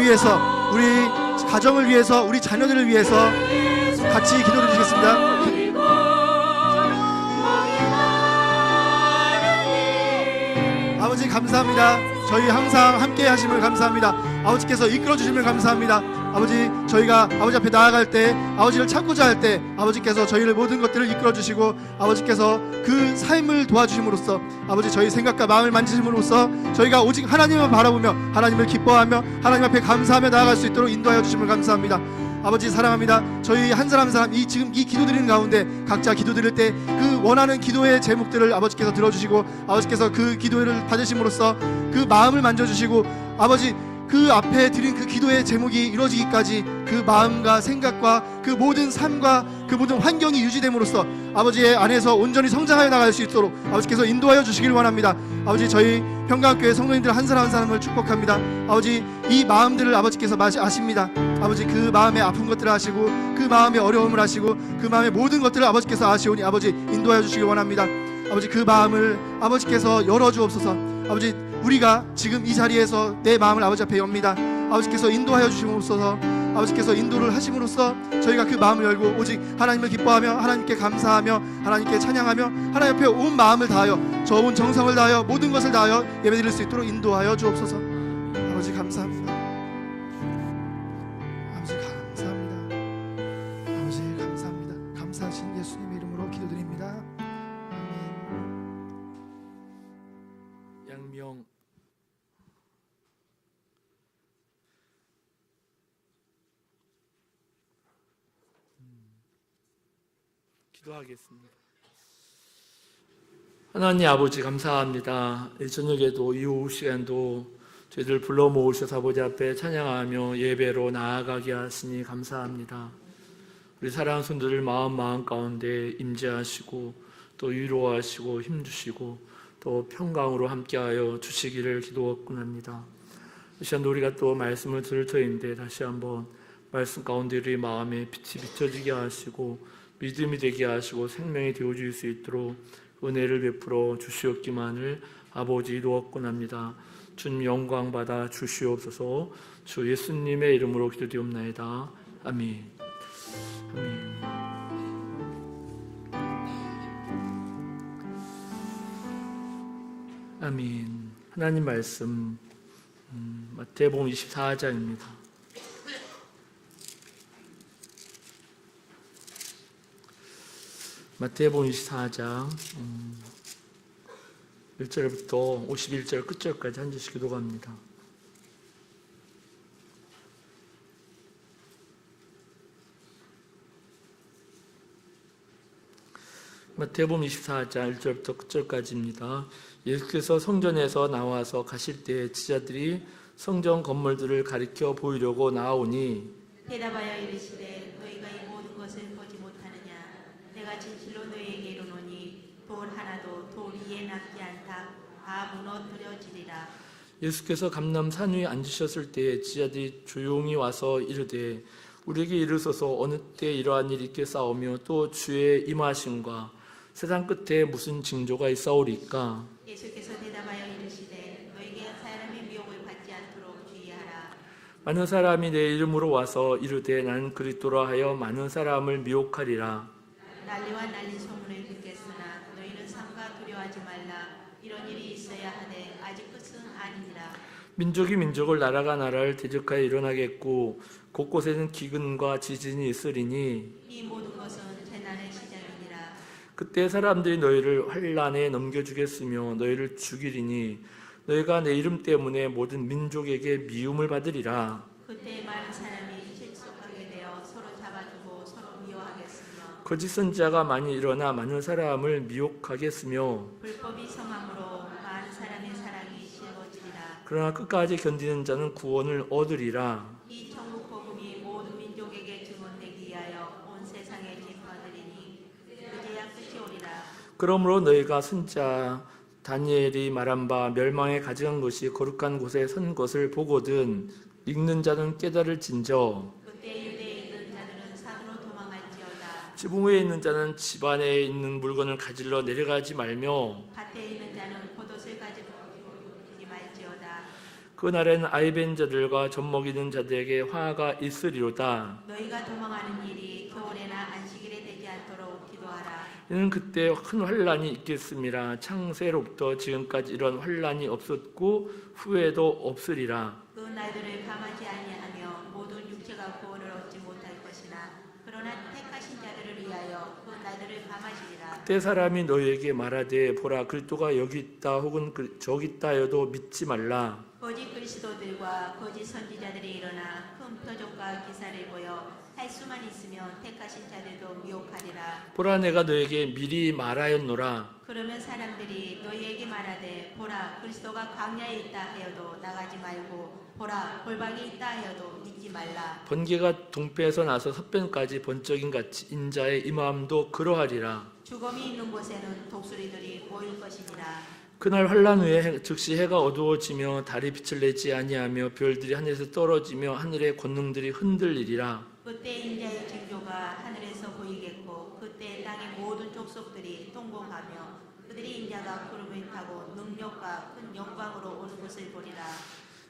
위해서, 우리 가정을 위해서, 우리 자녀들을 위해서 같이 기도해 주시겠습니다. 아버지 감사합니다. 저희 항상 함께 하심을 감사합니다. 아버지께서 이끌어 주심을 감사합니다. 아버지, 저희가 아버지 앞에 나아갈 때, 아버지를 찾고자 할 때 아버지께서 저희를 모든 것들을 이끌어 주시고 아버지께서 그 삶을 도와주심으로써 아버지 저희 생각과 마음을 만지심으로써 저희가 오직 하나님을 바라보며 하나님을 기뻐하며 하나님 앞에 감사하며 나아갈 수 있도록 인도하여 주심을 감사합니다. 아버지 사랑합니다. 저희 한 사람 한 사람 지금 이 기도드리는 가운데 각자 기도드릴 때 그 원하는 기도의 제목들을 아버지께서 들어주시고 아버지께서 그 기도를 받으심으로써 그 마음을 만져주시고 아버지 그 앞에 드린 그 기도의 제목이 이루어지기까지 그 마음과 생각과 그 모든 삶과 그 모든 환경이 유지됨으로써 아버지의 안에서 온전히 성장하여 나갈 수 있도록 아버지께서 인도하여 주시길 원합니다. 아버지 저희 평강교회 성도님들 한 사람 한 사람을 축복합니다. 아버지 이 마음들을 아버지께서 아십니다. 아버지 그 마음의 아픈 것들을 아시고 그 마음의 어려움을 아시고 그 마음의 모든 것들을 아버지께서 아시오니 아버지 인도하여 주시길 원합니다. 아버지 그 마음을 아버지께서 열어주옵소서. 아버지 우리가 지금 이 자리에서 내 마음을 아버지 앞에 엽니다. 아버지께서 인도하여 주심으로써 아버지께서 인도를 하심으로써 저희가 그 마음을 열고 오직 하나님을 기뻐하며 하나님께 감사하며 하나님께 찬양하며 하나님 옆에 온 마음을 다하여 저 온 정성을 다하여 모든 것을 다하여 예배드릴 수 있도록 인도하여 주옵소서. 아버지 감사합니다. 아버지 감사합니다. 아버지 감사합니다. 감사하신 예수님의 이름으로 기도드립니다. 아멘. 양명 기도하겠습니다. 하나님 아버지 감사합니다. 이 저녁에도 이 오후 시간도 저희들 불러 모으셔서 아버지 앞에 찬양하며 예배로 나아가게 하시니 감사합니다. 우리 사랑하는 손들을 마음 가운데 임재하시고 또 위로하시고 힘주시고 또 평강으로 함께하여 주시기를 기도하옵나이다. 이 시간도 우리가 또 말씀을 들을 터인데 다시 한번 말씀 가운데 우리 마음에 빛이 비춰지게 하시고 믿음이 되게 하시고 생명이 되어줄 수 있도록 은혜를 베풀어 주시옵기만을 아버지 기도하옵나이다. 주님 영광 받아 주시옵소서. 주 예수님의 이름으로 기도드리옵나이다. 아멘. 아멘. 아멘. 하나님 말씀 마태복음 24장입니다. 마태복음 24장 1절부터 51절 끝절까지 한 절씩 기도합니다. 마태복음 24장 1절부터 끝절까지입니다. 예수께서 성전에서 나와서 가실 때 지자들이 성전 건물들을 가리켜 보이려고 나오니 대답하여 이르시되 너희가 이 모든 것을 보지 못하느냐. 내가 진실로 너희에게 이르노니 돌 하나도 돌 위에 남지 않다. 다 무너뜨려지리라. 예수께서 감람산 위에 앉으셨을 때 지자들이 조용히 와서 이르되 우리에게 이르소서 어느 때 이러한 일이 있겠사오며 또 주의 임하심과 세상 끝에 무슨 징조가 있사오리까. 예수께서 대답하여 이르시되 너희에게 사람의 미혹을 받지 않도록 주의하라. 많은 사람이 내 이름으로 와서 이르되 나는 그리스도라 하여 많은 사람을 미혹하리라. 난리와 난리 소문을 듣겠으나 너희는 삼가 두려워하지 말라. 이런 일이 있어야 하되 아직 끝은 아니니라. 민족이 민족을 나라가 나라를 대적하여 일어나겠고 곳곳에는 기근과 지진이 있으리니 이 모든 것은 재난의 시작이니라. 그때 사람들이 너희를 환난에 넘겨주겠으며 너희를 죽이리니 너희가 내 이름 때문에 모든 민족에게 미움을 받으리라. 그때 많은 사람이 실족하게 되어 서로 잡아주고 서로 미워하겠으며 거짓 선지자가 많이 일어나 많은 사람을 미혹하겠으며 불법이 성함으로 많은 사람의 사랑이 실어지리라. 그러나 끝까지 견디는 자는 구원을 얻으리라. 이 천국 복음이 모든 민족에게 증언되기 위하여 온 세상에 전파되리니 그제야 끝이 오리라. 그러므로 너희가 선지자 다니엘이 말한 바 멸망에 가져간 것이 거룩한 곳에 선 것을 보거든 읽는 자는 깨달을진저 그때 유대에 있는 자들은 산으로 도망할지어다. 지붕 위에 있는 자는 집 안에 있는 물건을 가지러 내려가지 말며 밭에 있는 자는 포도를 가지고 오지 말지어다. 그날에는 아이벤 자들과 젖먹이는 자들에게 화가 있으리로다. 너희가 도망하는 일이 겨울에나 안식일에 되지 않도록 기도하라. 이는 그때 큰 환란이 있겠습니다. 창세로부터 지금까지 이런 환란이 없었고 후에도 없으리라. 그 날들을 감하지 아니하며 모든 육체가 구원을 얻지 못할 것이나 그러나 택하신 자들을 위하여 그 날들을 감하시리라. 그때 사람이 너희에게 말하되 보라 그리스도가 여기 있다 혹은 저기 있다 하여도 믿지 말라. 거짓 그리스도들과 거짓 선지자들이 일어나 큰 표적과 기사를 보여 할 수만 있으면 택하신 자들도 미혹하리라. 보라 내가 너에게 미리 말하였노라. 그러면 사람들이 너희에게 말하되 보라 그리스도가 광야에 있다 하여도 나가지 말고 보라 골방에 있다 하여도 믿지 말라. 번개가 동편에서 나서 서편까지 번쩍인 같이 인자의 임함도 그러하리라. 죽음이 있는 곳에는 독수리들이 모일 것이니라. 그날 환란 후에 즉시 해가 어두워지며 달이 빛을 내지 아니하며 별들이 하늘에서 떨어지며 하늘의 권능들이 흔들리리라. 그때 인자의 징조가 하늘에서 보이겠고 그때 땅의 모든 족속들이 동공하며 그들이 인자가 구름을 타고 능력과 큰 영광으로 오는 것을 보리라.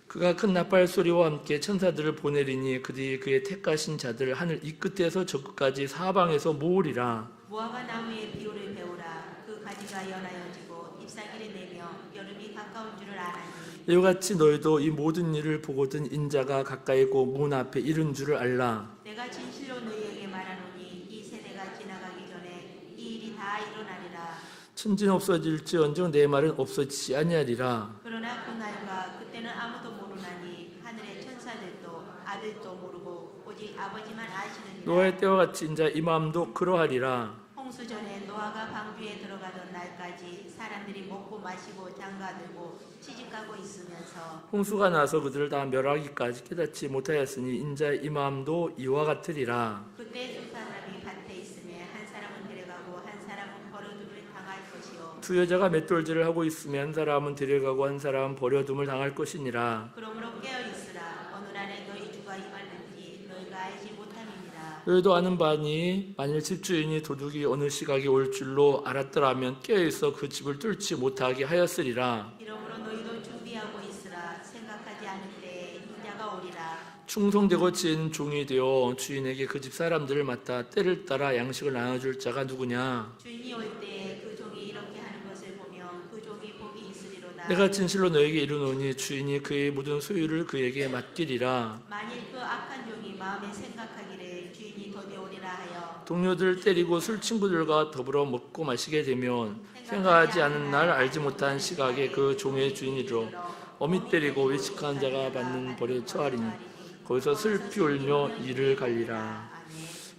그가 큰 나팔 소리와 함께 천사들을 보내리니 그들이 그의 택하신 자들 하늘 이 끝에서 저 끝까지 사방에서 모으리라. 무화과 나무의 비율을 배우라. 그 가지가 연하여지고 잎사귀를 내며 여름이 가까운 줄을 아나니 이와 같이 너희도 이 모든 일을 보거든 인자가 가까이고 문 앞에 이른 줄을 알라. 내가 진실로 너희에게 말하노니 이 세대가 지나가기 전에 이 일이 다 일어나리라. 천지는 없어질지언정 내 말은 없어지지 아니하리라. 그러나 그날과 그때는 아무도 모르나니 하늘의 천사들도 아들도 모르고 오직 아버지만 아시느니라. 노아의 때와 같이 인자 임함도 그러하리라. 홍수 전에 노아가 방주에 들어가던 날까지 사람들이 먹고 마시고 장가들고 시집가고 있으면서 홍수가 나서 그들을 다 멸하기까지 깨닫지 못하였으니 인자의 임함도 이와 같으리라. 그때 두 사람이 밭에 있으며 한 사람은 데려가고 한 사람은 버려둠을 당할 것이요 두 여자가 맷돌질을 하고 있으며 한 사람은 데려가고 한 사람은 버려둠을 당할 것이니라. 그러므로 깨어 있으라. 어느 날에 너희 주가 임하는지 너희가 알지 못함이니라. 너희도 아는 바니 만일 집주인이 도둑이 어느 시각에 올 줄로 알았더라면 깨어있어 그 집을 뚫지 못하게 하였으리라. 이러므로 너희도 준비하고 있으라. 생각하지 않을 때에 인자가 오리라. 충성되고 지혜는 종이 되어 주인에게 그 집 사람들을 맡아 때를 따라 양식을 나눠줄 자가 누구냐. 주인이 올 때에 그 종이 이렇게 하는 것을 보면 그 종이 복이 있으리로다. 내가 진실로 너에게 이르노니 주인이 그의 모든 소유를 그에게 맡기리라. 만일 그 악한 종이 마음에 생각하기를 주인이 더디오리라 하여 동료들 때리고 술 친구들과 더불어 먹고 마시게 되면 생각하지 않은 날 알지 못한 시각에 그 종의 주인이로 어미 때리고 외식한 자가 받는 벌에 처하리니 거기서 슬피 울며 이를 갈리라.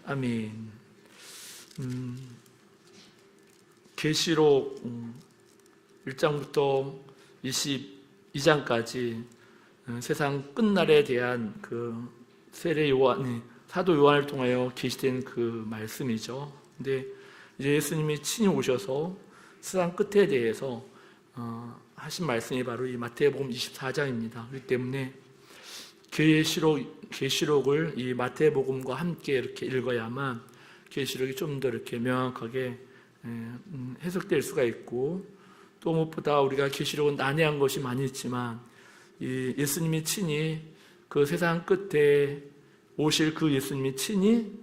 아멘. 계시록 1장부터 22장까지 세상 끝날에 대한 그 세례 요한이 사도 요한을 통하여 계시된 그 말씀이죠. 근데 이제 예수님이 친히 오셔서 세상 끝에 대해서 하신 말씀이 바로 이 마태복음 24장입니다. 그렇기 때문에 계시록을 이 마태복음과 함께 이렇게 읽어야만 계시록이 좀 더 이렇게 명확하게 해석될 수가 있고, 또 무엇보다 우리가 계시록은 난해한 것이 많이 있지만 이 예수님이 친히 그 세상 끝에 오실 그 예수님이 친히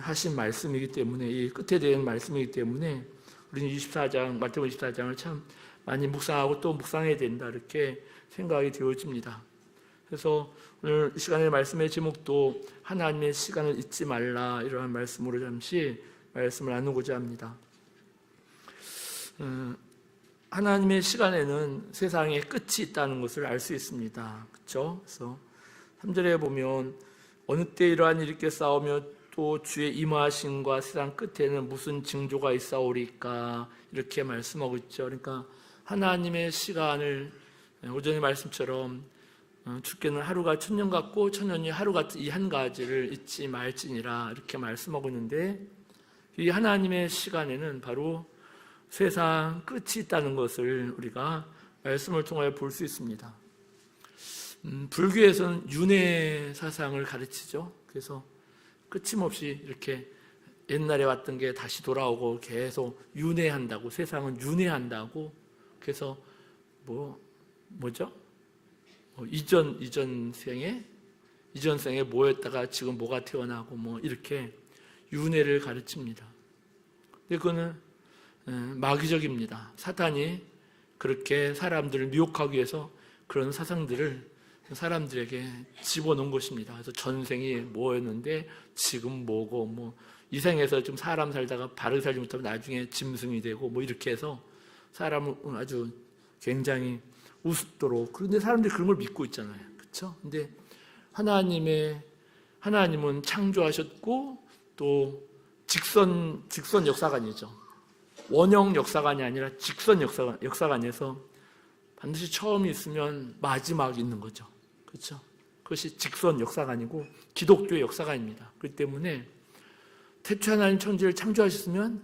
하신 말씀이기 때문에, 이 끝에 대한 말씀이기 때문에 우리는 24장, 마태복음 24장을 참 많이 묵상하고 또 묵상해야 된다, 이렇게 생각이 되어집니다. 그래서 오늘 이 시간의 말씀의 제목도 하나님의 시간을 잊지 말라, 이러한 말씀으로 잠시 말씀을 나누고자 합니다. 하나님의 시간에는 세상에 끝이 있다는 것을 알 수 있습니다. 그렇죠? 그래서 3절에 보면 어느 때 이러한 일이 있겠사오며 또 주의 임하심과 세상 끝에는 무슨 징조가 있사오리까, 이렇게 말씀하고 있죠. 그러니까 하나님의 시간을 오전의 말씀처럼 주께는 하루가 천년 같고 천년이 하루 같은 이 한 가지를 잊지 말지니라, 이렇게 말씀하고 있는데, 이 하나님의 시간에는 바로 세상 끝이 있다는 것을 우리가 말씀을 통하여 볼 수 있습니다. 불교에서는 윤회 사상을 가르치죠. 그래서 끝임없이 이렇게 옛날에 왔던 게 다시 돌아오고 계속 윤회한다고, 세상은 윤회한다고. 그래서 뭐죠? 이전 생에 뭐였다가 지금 뭐가 태어나고 뭐 이렇게 윤회를 가르칩니다. 근데 그거는 마귀적입니다. 사탄이 그렇게 사람들을 미혹하기 위해서 그런 사상들을 사람들에게 집어넣은 것입니다. 그래서 전생이 뭐였는데 지금 뭐고 뭐 이 생에서 좀 사람 살다가 바르게 살지 못하면 나중에 짐승이 되고 뭐 이렇게 해서 사람을 아주 굉장히 우습도록, 그런데 사람들이 그런 걸 믿고 있잖아요. 그렇죠? 근데 하나님은 창조하셨고 또 직선 역사관이죠. 원형 역사관이 아니라 직선 역사관에서 반드시 처음이 있으면 마지막이 있는 거죠. 그렇죠? 그것이 직선 역사관이고 기독교의 역사관입니다. 그렇기 때문에 태초 하나님 천지를 창조하셨으면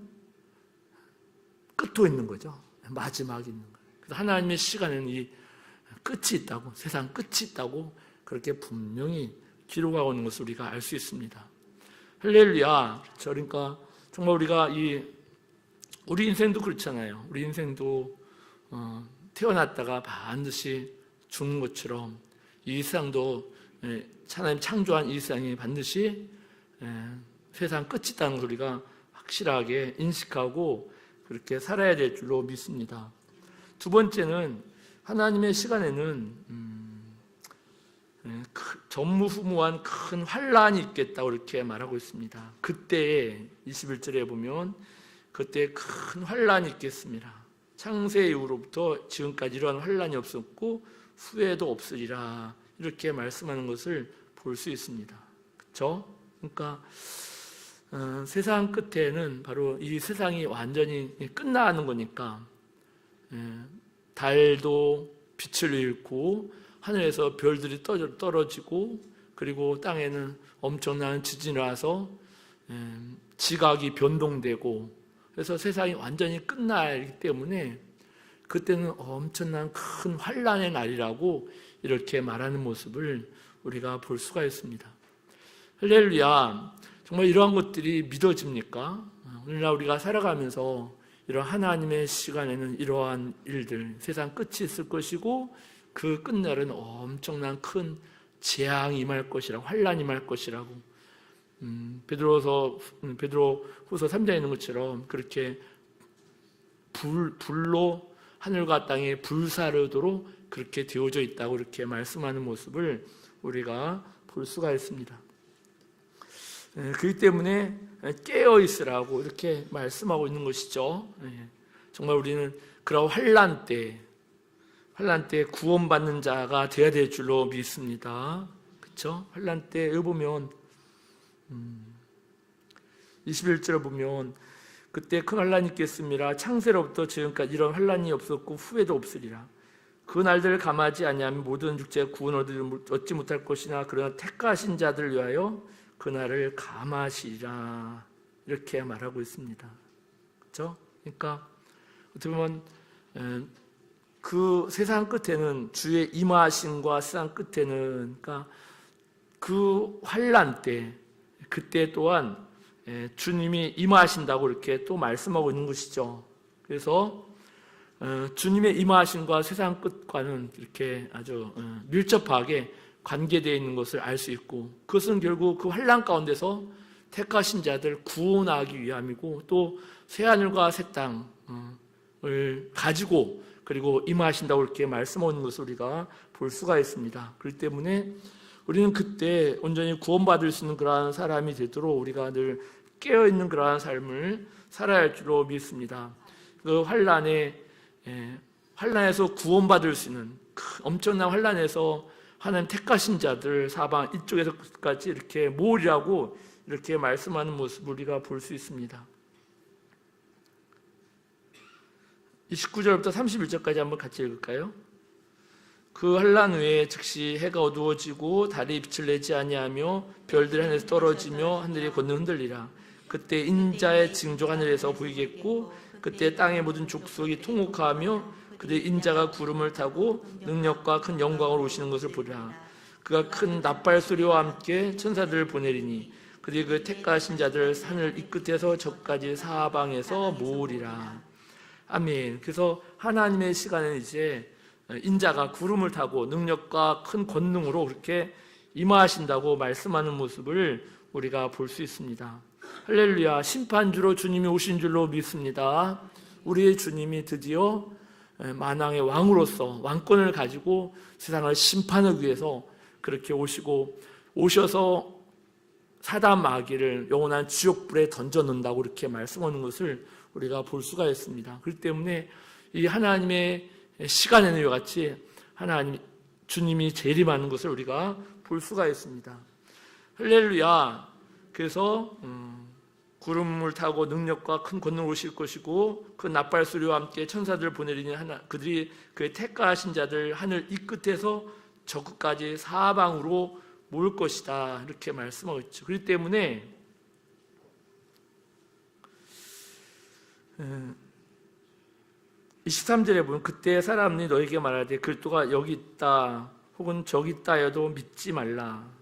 끝도 있는 거죠. 마지막이 있는 거예요. 그래서 하나님의 시간에는 이 끝이 있다고, 세상 끝이 있다고 그렇게 분명히 기록하고 있는 것을 우리가 알 수 있습니다. 할렐루야. 그러니까 정말 우리가 우리 인생도 그렇잖아요. 우리 인생도 태어났다가 반드시 죽는 것처럼 이 세상도 하나님 창조한 이 세상이 반드시 세상 끝이 있다는 걸 우리가 확실하게 인식하고 그렇게 살아야 될 줄로 믿습니다. 두 번째는 하나님의 시간에는 전무후무한 큰 환란이 있겠다고 이렇게 말하고 있습니다. 그때에 21절에 보면 그때 큰 환란이 있겠습니다. 창세 이후로부터 지금까지 이러한 환란이 없었고 후에도 없으리라, 이렇게 말씀하는 것을 볼 수 있습니다. 그렇죠? 그러니까 세상 끝에는 바로 이 세상이 완전히 끝나는 거니까 달도 빛을 잃고 하늘에서 별들이 떨어지고 그리고 땅에는 엄청난 지진이 와서 지각이 변동되고 그래서 세상이 완전히 끝나기 때문에 그때는 엄청난 큰 환란의 날이라고 이렇게 말하는 모습을 우리가 볼 수가 있습니다. 할렐루야. 정말 이러한 것들이 믿어집니까? 오늘날 우리가 살아가면서 이런 하나님의 시간에는 이러한 일들, 세상 끝이 있을 것이고 그 끝날은 엄청난 큰 재앙이 임할 것이라고, 환란이 임할 것이라고 베드로후서 3장에 있는 것처럼 그렇게 불로 하늘과 땅이 불사르도록 그렇게 되어져 있다고 이렇게 말씀하는 모습을 우리가 볼 수가 있습니다. 그렇기 때문에 깨어 있으라고 이렇게 말씀하고 있는 것이죠. 정말 우리는 그런 환란 때 구원받는 자가 되어야 될 줄로 믿습니다. 그렇죠? 환란 때에 보면 21절에 보면 그때 큰 환란이 있겠습니다. 창세로부터 지금까지 이런 환란이 없었고 후에도 없으리라. 그 날들을 감하지 아니하면 모든 육체가 구원 얻지 못할 것이나 그러나 택하신 자들 위하여 그날을 감하시리라, 이렇게 말하고 있습니다. 그렇죠? 그러니까 어떻게 보면 그 세상 끝에는 주의 임하심과 세상 끝에는 그러니까 그 환란 때 그때 또한 주님이 임하신다고 이렇게 또 말씀하고 있는 것이죠. 그래서 주님의 임하심과 세상 끝과는 이렇게 아주 밀접하게 관계되어 있는 것을 알 수 있고 그것은 결국 그 환란 가운데서 택하신 자들 구원하기 위함이고 또 새하늘과 새 땅을 가지고 그리고 임하신다고 이렇게 말씀하는 것을 우리가 볼 수가 있습니다. 그렇기 때문에 우리는 그때 온전히 구원받을 수 있는 그러한 사람이 되도록 우리가 늘 깨어있는 그러한 삶을 살아야 할 줄로 믿습니다. 그 환란에서 구원받을 수 있는 엄청난 환란에서 하나님 택하신 자들 사방 이쪽에서까지 이렇게 모으리라고 이렇게 말씀하는 모습을 우리가 볼 수 있습니다. 29절부터 31절까지 한번 같이 읽을까요? 그 환란 후에 즉시 해가 어두워지고 달이 빛을 내지 아니하며 별들이 하늘에서 떨어지며 하늘이 권능 흔들리라. 그때 인자의 징조가 하늘에서 보이겠고 그때 땅의 모든 족속이 통곡하며 그때 인자가 구름을 타고 능력과 큰 영광으로 오시는 것을 보리라. 그가 큰 나팔 소리와 함께 천사들을 보내리니 그들이 그 택하신 자들을 하늘 이 끝에서 저까지 사방에서 모으리라. 아멘. 그래서 하나님의 시간은 이제 인자가 구름을 타고 능력과 큰 권능으로 그렇게 임하신다고 말씀하는 모습을 우리가 볼 수 있습니다. 할렐루야. 심판주로 주님이 오신 줄로 믿습니다. 우리의 주님이 드디어 만왕의 왕으로서 왕권을 가지고 세상을 심판하기 위해서 그렇게 오셔서 사단 마귀를 영원한 지옥불에 던져놓는다고 이렇게 말씀하는 것을 우리가 볼 수가 있습니다. 그렇기 때문에 이 하나님의 시간에는 이와 같이 주님이 재림하는 것을 우리가 볼 수가 있습니다. 할렐루야. 그래서 구름을 타고 능력과 큰 권능을 오실 것이고 그 나팔 소리와 함께 천사들을 보내리니 그들이 그의 택하신 자들 하늘 이 끝에서 저 끝까지 사방으로 모을 것이다 이렇게 말씀하고 있죠. 그렇기 때문에 23절에 보면 그때 사람이 너에게 말하되 그리스도가 여기 있다 혹은 저기 있다 해도 믿지 말라.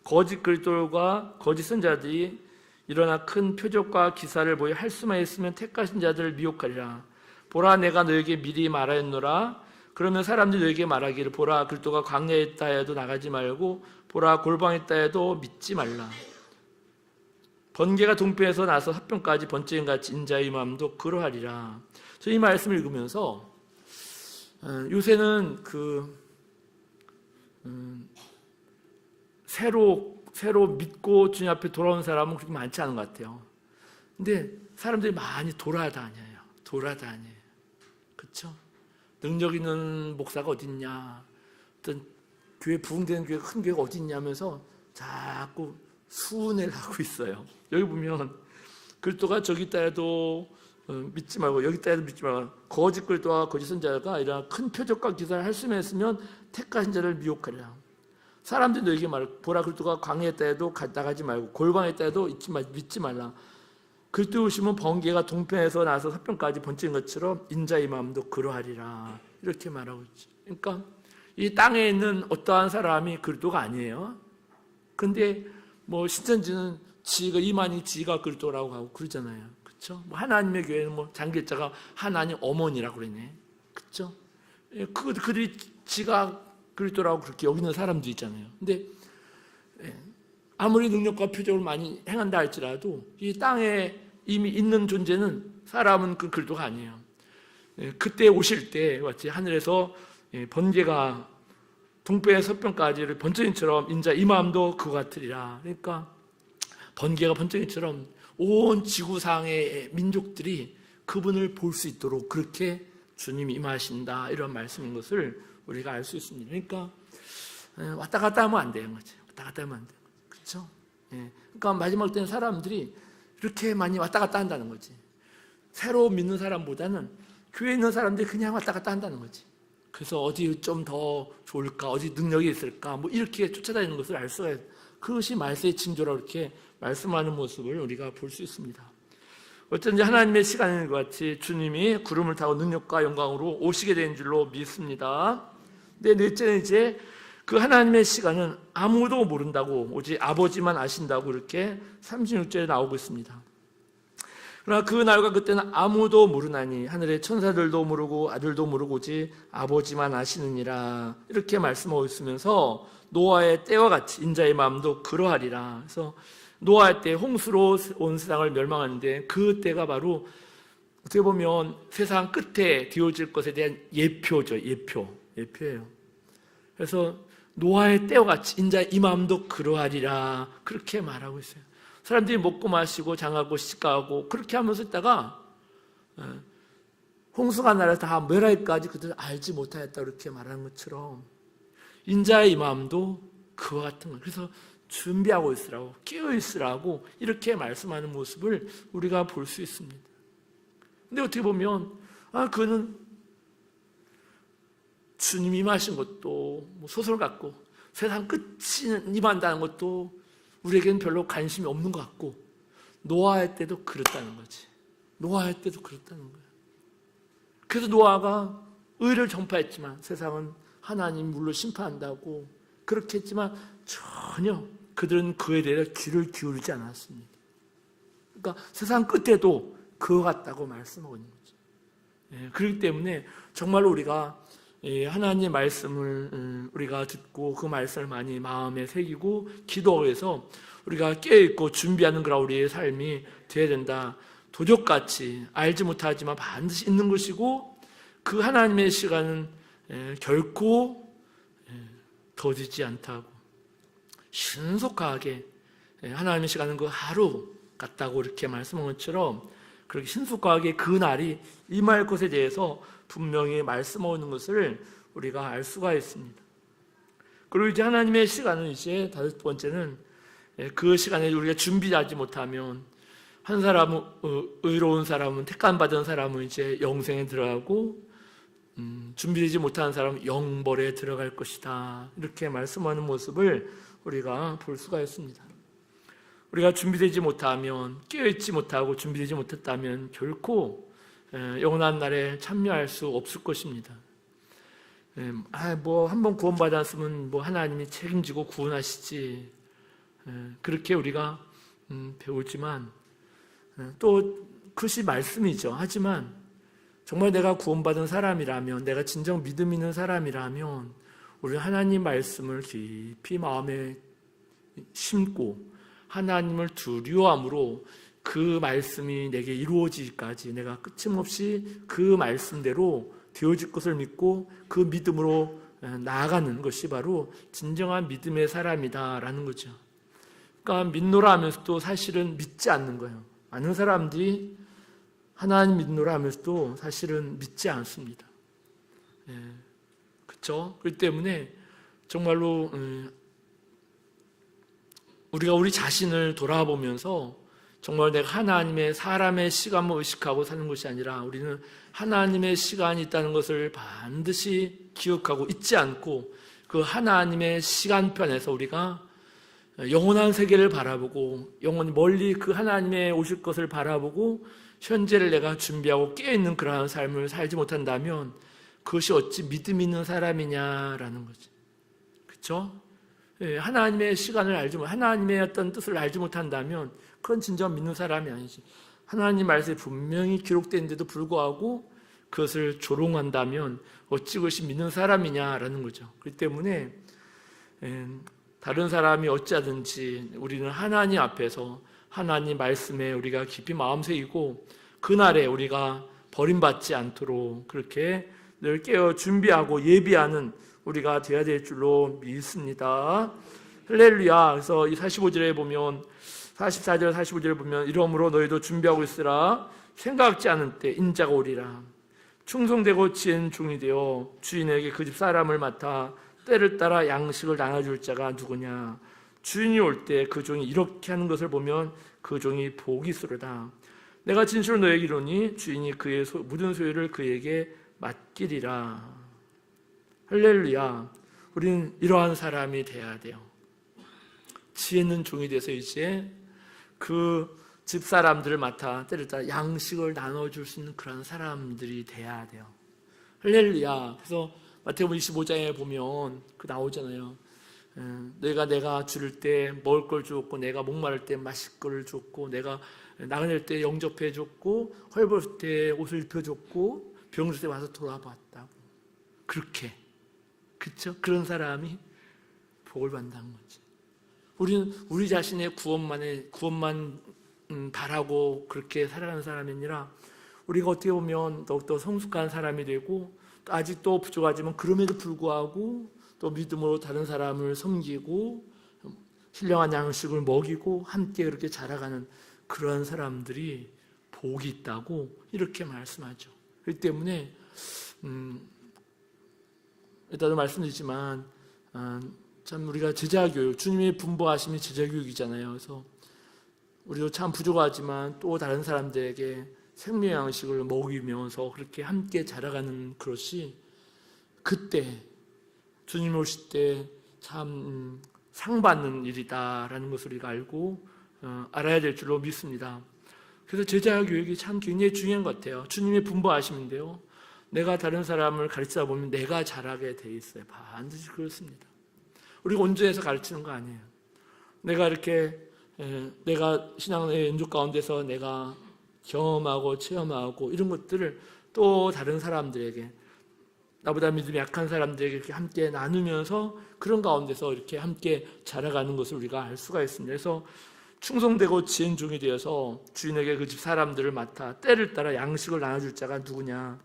거짓 그리스도와 거짓 선자들이 일어나 큰 표적과 기사를 보여 할 수만 있으면 택하신 자들을 미혹하리라. 보라 내가 너에게 미리 말하였노라. 그러면 사람들이 너에게 말하기를 보라 그리스도가 광야에 있다 해도 나가지 말고 보라 골방에 있다 해도 믿지 말라. 번개가 동편에서 나서 합변까지 번쩍인같이 인자의 마음도 그러하리라. 저 이 말씀을 읽으면서 요새는 새로 믿고 주님 앞에 돌아온 사람은 그렇게 많지 않은 것 같아요. 근데 사람들이 많이 돌아다녀요. 그렇죠? 능력 있는 목사가 어딨냐, 어떤 교회 부흥되는 교회가 큰 교회가 어딨냐면서 자꾸 수은을 하고 있어요. 여기 보면 그리스도가 저기 있다 해도 믿지 말고 여기 있다 해도 믿지 말고 거짓 그리스도와 거짓 선자가 이런 큰 표적과 기사를 할 수만 있으면 택하신 자를 미혹하리라. 사람들이 너에게 말해 보라 그리스도가 광야에 있다 해도 나가지 말고 골방에 있다 해도 믿지 말라. 그리스도 오시면 번개가 동편에서 나서 서편까지 번쩍인 것처럼 인자의 마음도 그러하리라. 이렇게 말하고 있죠. 그러니까 이 땅에 있는 어떠한 사람이 그리스도가 아니에요. 근데 뭐 신천지는 지가 그리스도라고 하고 그러잖아요. 그렇죠? 뭐 하나님의 교회는 뭐 장길자가 하나님 어머니라고 그러네. 그렇죠? 그들이 지가 그리스도라고 그렇게 여기는 사람도 있잖아요. 근데 아무리 능력과 표적을 많이 행한다 할지라도 이 땅에 이미 있는 존재는 사람은 그 그리스도가 아니에요. 그때 오실 때 마치 하늘에서 번개가 동편에 서편까지를 번쩍이처럼 인자 이 마음도 그와 같으리라. 그러니까 번개가 번쩍이처럼 온 지구상의 민족들이 그분을 볼 수 있도록 그렇게 주님이 임하신다 이런 말씀인 것을 우리가 알 수 있습니다. 그러니까 왔다 갔다 하면 안 되는 거지. 왔다 갔다 하면 안 돼요. 그렇죠? 그러니까 마지막 때는 사람들이 이렇게 많이 왔다 갔다 한다는 거지. 새로 믿는 사람보다는 교회에 있는 사람들이 그냥 왔다 갔다 한다는 거지. 그래서 어디 좀 더 좋을까, 어디 능력이 있을까, 뭐 이렇게 쫓아다니는 것을 알 수가 있어요. 그것이 말세의 징조라고 이렇게 말씀하는 모습을 우리가 볼 수 있습니다. 어쩐지 하나님의 시간인 것 같이 주님이 구름을 타고 능력과 영광으로 오시게 된 줄로 믿습니다. 근데 넷째는 이제 그 하나님의 시간은 아무도 모른다고 오직 아버지만 아신다고 이렇게 36절에 나오고 있습니다. 그러나 그 날과 그때는 아무도 모르나니 하늘의 천사들도 모르고 아들도 모르고 오직 아버지만 아시느니라 이렇게 말씀하고 있으면서 노아의 때와 같이 인자의 마음도 그러하리라. 그래서 노아의 때 홍수로 온 세상을 멸망하는데 그 때가 바로 어떻게 보면 세상 끝에 되어질 것에 대한 예표죠. 예표예요. 그래서 노아의 때와 같이 인자의 이 마음도 그러하리라 그렇게 말하고 있어요. 사람들이 먹고 마시고 장하고 시가하고 그렇게 하면서 있다가 홍수가 나라 다 멸할까지 그들 알지 못하였다 그렇게 말하는 것처럼 인자의 이 마음도 그와 같은 거예요. 그래서 준비하고 있으라고 깨어 있으라고 이렇게 말씀하는 모습을 우리가 볼 수 있습니다. 근데 어떻게 보면 그는 주님이 임하신 것도 뭐 소설 같고 세상 끝이 임한다는 것도 우리에게는 별로 관심이 없는 것 같고 노아의 때도 그렇다는 거지. 노아의 때도 그렇다는 거야. 그래서 노아가 의를 전파했지만 세상은 하나님 물로 심판한다고 그렇게 했지만 전혀 그들은 그에 대해 귀를 기울이지 않았습니다. 그러니까 세상 끝에도 그와 같다고 말씀하고 있는 거죠. 그렇기 때문에 정말로 우리가 하나님의 말씀을 우리가 듣고 그 말씀을 많이 마음에 새기고 기도해서 우리가 깨어있고 준비하는 그런 우리의 삶이 되어야 된다. 도적같이 알지 못하지만 반드시 있는 것이고 그 하나님의 시간은 결코 더디지 않다고, 신속하게 하나님의 시간은 그 하루 같다고 이렇게 말씀한 것처럼 그렇게 신속하게 그 날이 임할 것에 대해서 분명히 말씀하고 있는 것을 우리가 알 수가 있습니다. 그리고 이제 하나님의 시간은 이제 다섯 번째는 그 시간에 우리가 준비하지 못하면 한 사람은 의로운 사람은 택함 받은 사람은 이제 영생에 들어가고 준비되지 못한 사람은 영벌에 들어갈 것이다. 이렇게 말씀하는 모습을 우리가 볼 수가 있습니다. 우리가 준비되지 못하면, 깨어있지 못하고 준비되지 못했다면 결코 영원한 날에 참여할 수 없을 것입니다. 뭐 한번 구원받았으면 뭐 하나님이 책임지고 구원하시지, 그렇게 우리가 배우지만 또 그것이 말씀이죠. 하지만 정말 내가 구원받은 사람이라면, 내가 진정 믿음 있는 사람이라면 우리 하나님 말씀을 깊이 마음에 심고 하나님을 두려워함으로 그 말씀이 내게 이루어지기까지 내가 끊임없이 그 말씀대로 되어질 것을 믿고 그 믿음으로 나아가는 것이 바로 진정한 믿음의 사람이다라는 거죠. 그러니까 믿노라 하면서도 사실은 믿지 않는 거예요. 많은 사람들이 하나님 믿노라 하면서도 사실은 믿지 않습니다. 그렇죠? 그렇기 때문에 정말로 우리가 우리 자신을 돌아보면서 정말 내가 하나님의 사람의 시간을 의식하고 사는 것이 아니라 우리는 하나님의 시간이 있다는 것을 반드시 기억하고 잊지 않고 그 하나님의 시간편에서 우리가 영원한 세계를 바라보고 영원히 멀리 그 하나님의 오실 것을 바라보고 현재를 내가 준비하고 깨어있는 그러한 삶을 살지 못한다면 그것이 어찌 믿음 있는 사람이냐라는 거지. 그렇죠? 하나님의 시간을 알지 못, 하나님의 어떤 뜻을 알지 못한다면 그건 진정 믿는 사람이 아니지. 하나님 말씀이 분명히 기록되는데도 불구하고 그것을 조롱한다면 어찌 그것이 믿는 사람이냐라는 거죠. 그렇기 때문에 다른 사람이 어찌하든지 우리는 하나님 앞에서 하나님 말씀에 우리가 깊이 마음 새기고 그날에 우리가 버림받지 않도록 그렇게 늘 깨어 준비하고 예비하는 우리가 되어야 될 줄로 믿습니다. 할렐루야. 그래서 이 45절에 보면 44절 45절에 보면 이러므로 너희도 준비하고 있으라. 생각지 않은 때 인자가 오리라. 충성되고 지은 종이 되어 주인에게 그 집 사람을 맡아 때를 따라 양식을 나눠줄 자가 누구냐. 주인이 올 때 그 종이 이렇게 하는 것을 보면 그 종이 복이 있으리라. 내가 진실로 너에게 이르노니 주인이 그의 모든 소유를 그에게 맡기리라. 할렐루야. 우리는 이러한 사람이 돼야 돼요. 지혜 있는 종이 돼서 이제 그 집사람들을 맡아 때를 따라 양식을 나눠줄 수 있는 그런 사람들이 돼야 돼요. 할렐루야. 그래서 마태복음 25장에 보면 그 나오잖아요. 내가 줄일 때 먹을 걸 주었고, 내가 목마를 때 마실 걸 줬고, 내가 나그네일 때 영접해 줬고, 헐벗을 때 옷을 입혀줬고, 병들 때 와서 돌아봤다고. 그렇게, 그렇죠? 그런 사람이 복을 받는다는 거지. 우리는 우리 자신의 구원만 바라고 그렇게 살아가는 사람이 아니라 우리가 어떻게 보면 더욱더 성숙한 사람이 되고 아직도 부족하지만 그럼에도 불구하고 또 믿음으로 다른 사람을 섬기고 신령한 양식을 먹이고 함께 그렇게 자라가는 그런 사람들이 복이 있다고 이렇게 말씀하죠. 그렇기 때문에 일단도 말씀드리지만 참 우리가 제자교육, 주님의 분부하심이 제자교육이잖아요. 그래서 우리도 참 부족하지만 또 다른 사람들에게 생명 양식을 먹이면서 그렇게 함께 자라가는 그것이 그때 주님 오실 때 참 상받는 일이다라는 것을 우리가 알고 알아야 될 줄로 믿습니다. 그래서 제자 교육이 참 굉장히 중요한 것 같아요. 주님의 분부하심인데요. 내가 다른 사람을 가르치다 보면 내가 자라게 돼 있어요. 반드시 그렇습니다. 우리가 온전해서 가르치는 거 아니에요. 내가 이렇게 내가 신앙의 연족 가운데서 내가 경험하고 체험하고 이런 것들을 또 다른 사람들에게, 나보다 믿음이 약한 사람들에게 이렇게 함께 나누면서 그런 가운데서 이렇게 함께 자라가는 것을 우리가 알 수가 있습니다. 그래서 충성되고 지은 종이 되어서 주인에게 그 집 사람들을 맡아 때를 따라 양식을 나눠줄 자가 누구냐.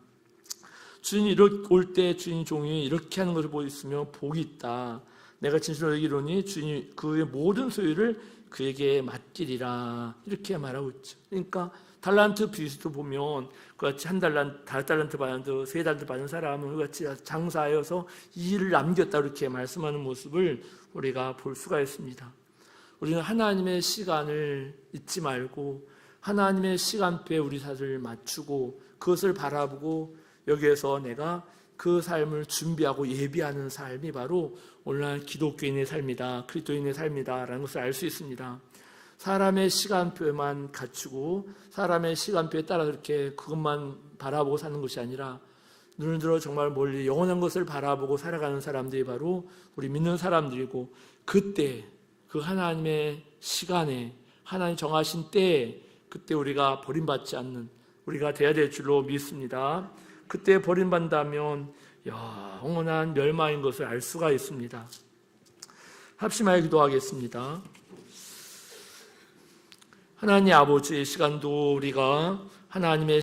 주인이 올 때 주인 종이 이렇게 하는 것을 보고 있으면 복이 있다. 내가 진실로 여기로니 주인이 그의 모든 소유를 그에게 맡기리라. 이렇게 말하고 있죠. 그러니까 달란트 비유도 보면 그같이 한 달란트, 5달란트 받은, 3달란트 받은 사람은 그같이 장사하여서 이 일을 남겼다 이렇게 말씀하는 모습을 우리가 볼 수가 있습니다. 우리는 하나님의 시간을 잊지 말고 하나님의 시간표에 우리 삶을 맞추고 그것을 바라보고 여기에서 내가 그 삶을 준비하고 예비하는 삶이 바로 오늘날 기독교인의 삶이다, 그리스도인의 삶이다라는 것을 알 수 있습니다. 사람의 시간표만 갖추고 사람의 시간표에 따라 그렇게 그것만 바라보고 사는 것이 아니라 눈을 들어 정말 멀리 영원한 것을 바라보고 살아가는 사람들이 바로 우리 믿는 사람들이고, 그때 그 하나님의 시간에 하나님 정하신 때에 그때 우리가 버림받지 않는 우리가 되어야 될 줄로 믿습니다. 그때 버림받는다면 영원한 멸망인 것을 알 수가 있습니다. 합심하여 기도하겠습니다. 하나님 아버지의 시간도 우리가 하나님의